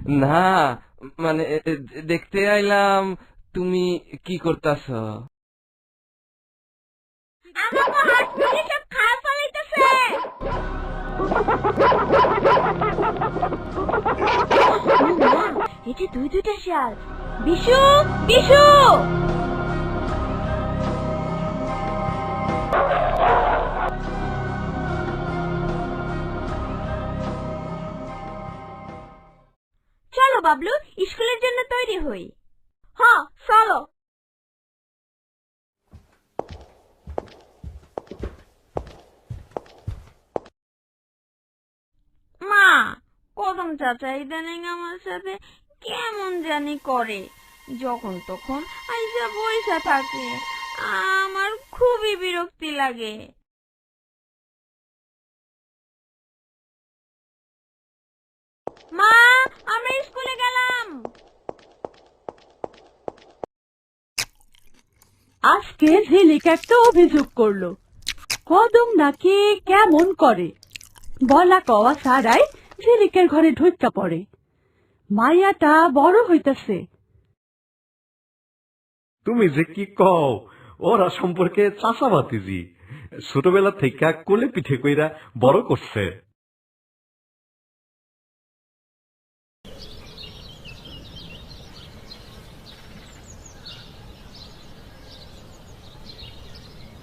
না, মানে দেখতে আইলাম তুমি কি করতাছ। এটি দুইটা শিয়াল। বিশু, বিশু! চলো বাবলু, স্কুলের জন্য তৈরি হই। হ্যাঁ, চলো। মা, কদম চাচা ইদানিং আমার সাথে কেমন জানি করে, যখন তখন আইসা বইসা থাকে। আমার খুবই বিরক্তি লাগে। মা, আমরা স্কুলে গেলাম। আজকে ঝিলিক একটা অভিযোগ করলো, কদম নাকি কেমন করে, বলা কওয়া সারাই ঝিলিকের ঘরে ঢুইকা পড়ে। মাইয়াটা বড় হইতাছে। তুমি যে কি কও, ওরা সম্পর্কে চাচা ভাতিজি, ছোটবেলা থেকে কোলে পিঠে কইরা বড় করছে।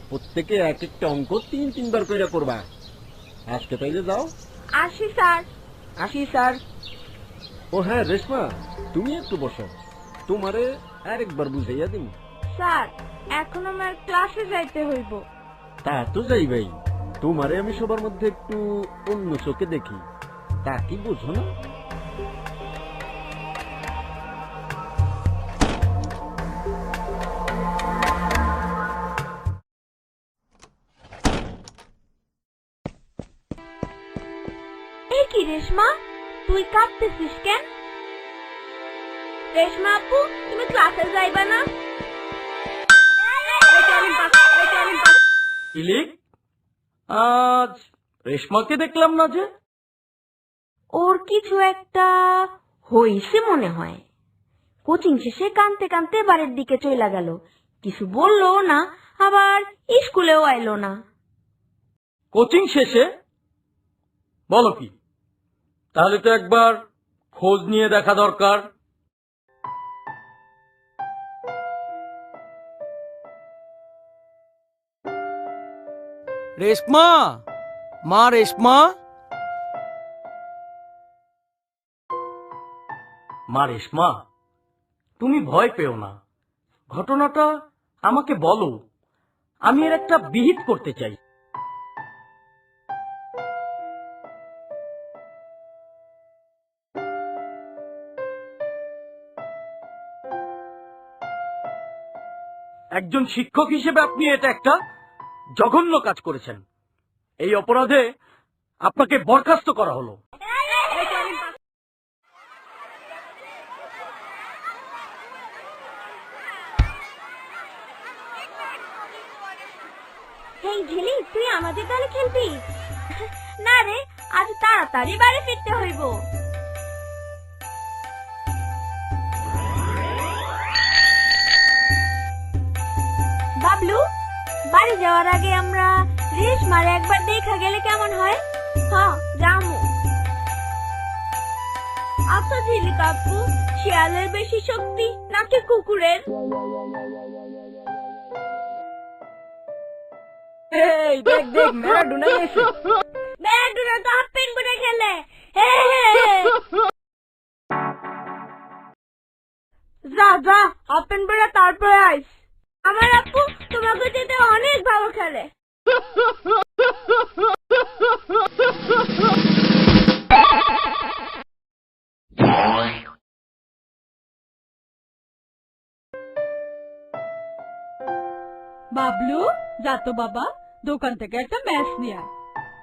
প্রত্যেকে এক একটা অঙ্ক 3-3 বার কইরা করবা। আজকে তাইলে যাও। আসি স্যার। আসি স্যার। ও হ্যাঁ রেশমা, তুমি একটু বসো, তোমারে আরেকবার বুঝাইয়া দিন। স্যার, এখন আমার ক্লাসে যাইতে হইব। তা তো যাইবাই, তোমারে আমি সবার মধ্যে একটু অন্য চোখে দেখি, তা কি বুঝো না? এ কি রেশমা, তুই কাঁদতেছিস কেন? রেশমা আপু, তুমি ক্লাসে যাইবা না? ইলিক, আজ রেশমাকে দেখলাম না যে। ওর কিছু একটা হইছে মনে হয়। কোচিং শেষে কানতে কানতে বাড়ির দিকে চইলা গেল, কিছু বললো না, আবার স্কুলেও আইলো না। কোচিং শেষে? বলো কি? তাহলে তো একবার খোঁজ নিয়ে দেখা দরকার। রেশমা, মা রেশমা, মা রেশমা, তুমি ভয় পেও না, ঘটনাটা আমাকে বলো, আমি এর একটা বিহিত করতে চাই। একজন শিক্ষক হিসেবে আপনি এটা একটা জঘন্য কাজ করেছেন। এই অপরাধে আপনাকে বরখাস্ত করা হলো। হেই ঝিলি, তুই আমাদের দলে খেলবি? না রে, আজ তাড়াতাড়ি বাড়ি ফিরতে হইব। বাবলু, বাড়ি যাওয়ার আগে আমরা রেশমারে একবার দেখা গেলে কেমন হয়? হ্যাঁ, যামু। আচ্ছা ঝিলি কাকু, শিয়ালের বেশি শক্তি নাকি কুকুরের? এই দেখ দেখ, ম্যারাডোনা এসে। ম্যারাডোনা তো হাফ প্যান্ট পরে খেলে। যা যা, হাফ প্যান্ট পরে তারপরে আইস। আমার আপু তোমাকে যেতে অনেক ভালো খেলে। বাবলু, যা তো বাবা, দোকান থেকে একটা ম্যাচ নিয়ে আয়,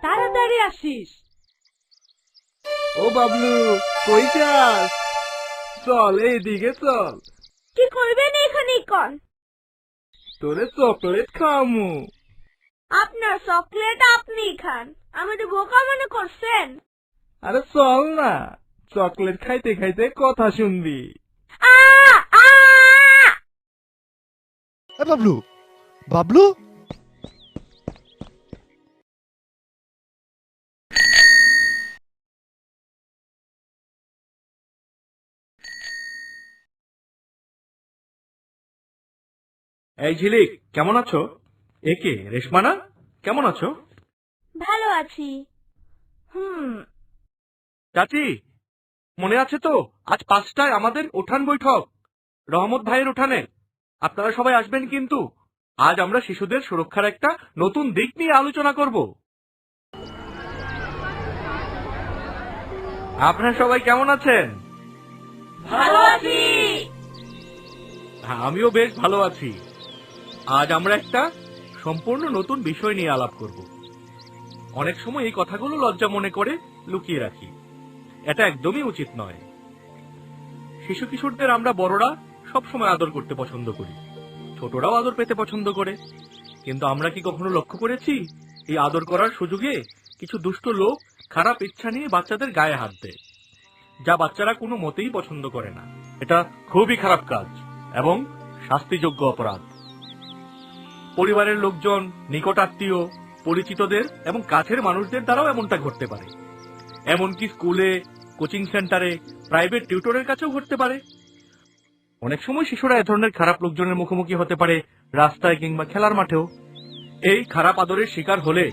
তাড়াতাড়ি আসিস। ও বাবলু, কই যাস? চল এইদিকে চল, কি করবেন এখানে কন? তোরে চকলেট খাওয়ামু। আপনার চকলেট আপনি খান, আমাদের বোকা মনে করছেন? আরে চল না, চকলেট খাইতে খাইতে কথা শুনবি। বাবলু, বাবলু, এই ঝিলিক, কেমন আছো? একে রেশমা না? কেমন আছো? ভালো আছি। চাচি, মনে আছে তো আজ 5টায় আমাদের উঠান বৈঠক, রহমত ভাইয়ের উঠানে? আপনারা সবাই আসবেন কিন্তু। আজ আমরা শিশুদের সুরক্ষার একটা নতুন দিক নিয়ে আলোচনা করব। আপনারা সবাই কেমন আছেন? ভালো আছি। হ্যাঁ, আমিও বেশ ভালো আছি। আজ আমরা একটা সম্পূর্ণ নতুন বিষয় নিয়ে আলাপ করব। অনেক সময় এই কথাগুলো লজ্জা মনে করে লুকিয়ে রাখি। এটা একদমই উচিত নয়। শিশু কিশোরদের আমরা বড়রা সবসময় আদর করতে পছন্দ করি, ছোটরাও আদর পেতে পছন্দ করে। কিন্তু আমরা কি কখনো লক্ষ্য করেছি এই আদর করার সুযোগে কিছু দুষ্ট লোক খারাপ ইচ্ছা নিয়ে বাচ্চাদের গায়ে হাত দেয়, যা বাচ্চারা কোনো মতেই পছন্দ করে না। এটা খুবই খারাপ কাজ এবং শাস্তিযোগ্য অপরাধ। পরিবারের লোকজন, নিকট আত্মীয়, পরিচিতদের এবং কাছের মানুষদের দ্বারাও এমনটা ঘটতে পারে। এমনকি স্কুলে, কোচিং সেন্টারে, প্রাইভেট টিউটরের কাছেও ঘটতে পারে। অনেক সময় শিশুরা এ ধরনের খারাপ লোকজনের মুখোমুখি হতে পারে রাস্তায় কিংবা খেলার মাঠেও। এই খারাপ আদরের শিকার হলে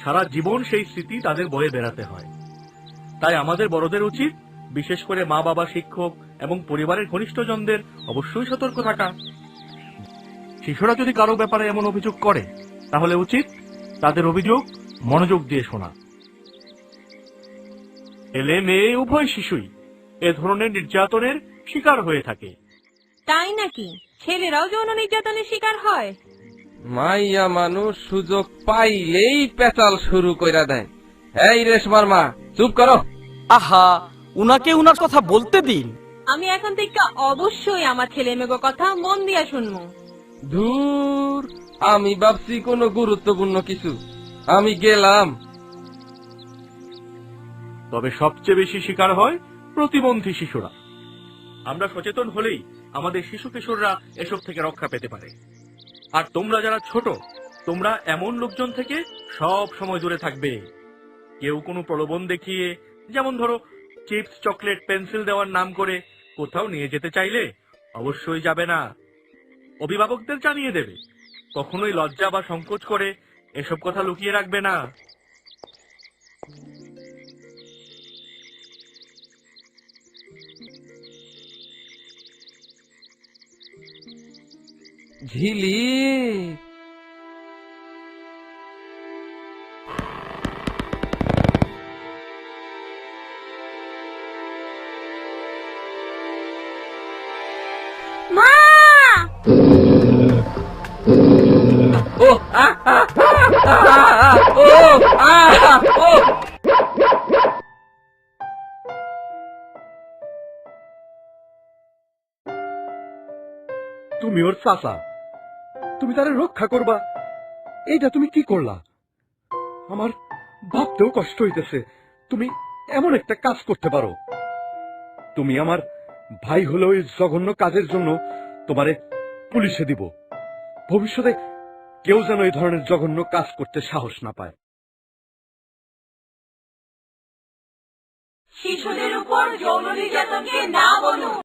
সারা জীবন সেই স্মৃতি তাদের বয়ে বেড়াতে হয়। তাই আমাদের বড়দের উচিত, বিশেষ করে মা বাবা, শিক্ষক এবং পরিবারের ঘনিষ্ঠজনদের অবশ্যই সতর্ক থাকা। শিশুরা যদি কারো ব্যাপারে এমন অভিযোগ করে, তাহলে উচিত তাদের অভিযোগ মনোযোগ দিয়ে শোনা। ছেলে মেয়ে উভয় শিশুই এ ধরনের নির্যাতনের শিকার হয়ে থাকে। তাই নাকি? ছেলেরাও যৌন নির্যাতনের শিকার হয়? মাইয়া মানুষ সুযোগ পাইলেই পেঁচাল শুরু কইরা দেয়। এই রেশমার মা, চুপ করো। আহা, উনাকে উনার কথা বলতে দিন। আমি এখন থেকে অবশ্যই আমার ছেলে মেয়ের কথা মন দিয়া শুনবো। ধুর, আমি ভাবছি কোনো গুরুত্বপূর্ণ কিছু। আমি গেলাম। তবে সবচেয়ে বেশি শিকার হয় প্রতিবন্ধী শিশুরা। আমরা সচেতন হলেই আমাদের শিশু কিশোররা এসব থেকে রক্ষা পেতে পারে। আর তোমরা যারা ছোট, তোমরা এমন লোকজন থেকে সব সময় দূরে থাকবে। কেউ কোনো প্রলোভন দেখিয়ে, যেমন ধরো চিপস, চকলেট, পেন্সিল দেওয়ার নাম করে কোথাও নিয়ে যেতে চাইলে অবশ্যই যাবে না। অভিভাবকদের জানিয়ে দেবে। কখনোই লজ্জা বা সংকোচ করে এসব কথা লুকিয়ে রাখবে না। ঝিলি, মা! ও আহ, আহ, আহ, আহ, ও আহ, ও। তুমি ওর চাচা, তুমি তারে রক্ষা করবা, এইটা তুমি কি করলা? আমার ভাবতেও কষ্ট হইতেছে তুমি এমন একটা কাজ করতে পারো। তুমি আমার ভাই হলো এই জঘন্য কাজের জন্য তোমারে পুলিশে দিব। ভবিষ্যতে কেউ যেন এই ধরনের জঘন্য কাজ করতে সাহস না পায়। শিশুদের উপর যৌন নির্যাতনকে না বলুন।